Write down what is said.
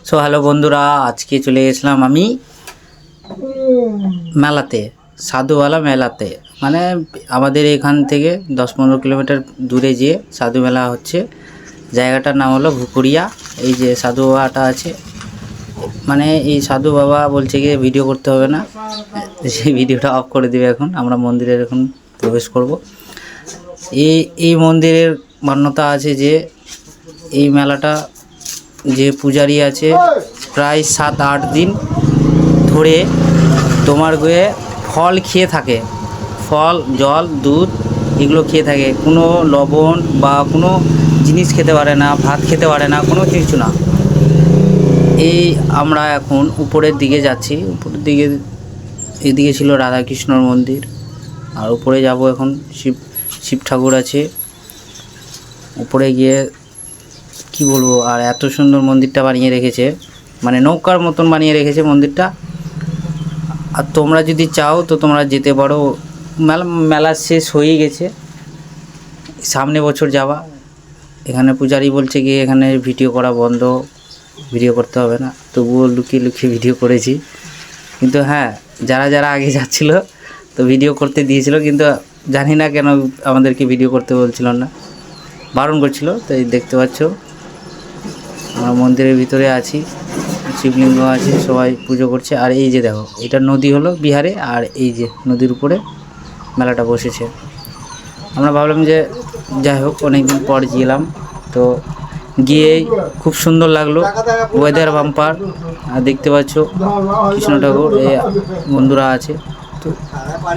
So hello বন্ধুরা, আজকে চলে গেছিলাম আমি মেলাতে, সাধুওয়ালা মেলাতে। মানে আমাদের এখান থেকে 10-15 কিলোমিটার দূরে যে সাধু মেলা হচ্ছে, জায়গাটার নাম হলো ভুকুরিয়া। এই যে সাধু বাবাটা আছে, মানে এই সাধু বাবা বলছে গিয়ে ভিডিও করতে হবে না, সেই ভিডিওটা অফ করে দিবে। এখন আমরা মন্দিরের এখন প্রবেশ করব। এই মন্দিরের মান্যতা আছে যে এই মেলাটা, যে পূজারি আছে প্রায় 7-8 দিন ধরে তোমার গিয়ে ফল খেয়ে থাকে, ফল, জল, দুধ এগুলো খেয়ে থাকে। কোনো লবণ বা কোনো জিনিস খেতে পারে না, ভাত খেতে পারে না, কোনো কিছু না। এই আমরা এখন উপরের দিকে যাচ্ছি, উপরের দিকে। এদিকে ছিল রাধাকৃষ্ণর মন্দির, আর উপরে যাব এখন। শিব ঠাকুর আছে উপরে গিয়ে, কি বলবো। আর এত সুন্দর মন্দিরটা বানিয়ে রেখেছে, মানে নৌকার মতন বানিয়ে রেখেছে মন্দিরটা। আর তোমরা যদি চাও তো তোমরা যেতে পারো। মেলা শেষ হয়ে গেছে, সামনে বছর যাবা। এখানে পূজারি বলছে কি এখানে ভিডিও করা বন্ধ, ভিডিও করতে হবে না। তবুও লুকিয়ে লুকিয়ে ভিডিও করেছি। কিন্তু হ্যাঁ, যারা যারা আগে যাচ্ছিল তো ভিডিও করতে দিয়েছিল, কিন্তু জানি না কেন আমাদেরকে ভিডিও করতে বলছিল না, বারণ করছিল। তো এই দেখতে পাচ্ছ আমরা মন্দিরের ভিতরে আছি, শিবলিঙ্গ আছে, সবাই পুজো করছে। আর এই যে দেখো, এটা নদী হলো বিহারে, আর এই যে নদীর উপরে মেলাটা বসেছে। আমরা ভাবলাম যে যাই হোক, অনেকদিন পর গেলাম, তো গিয়ে খুব সুন্দর লাগলো। ওয়েদার বাম্পার, আর দেখতে পাচ্ছ কৃষ্ণ ঠাকুর, এই বন্ধুরা আছে। তো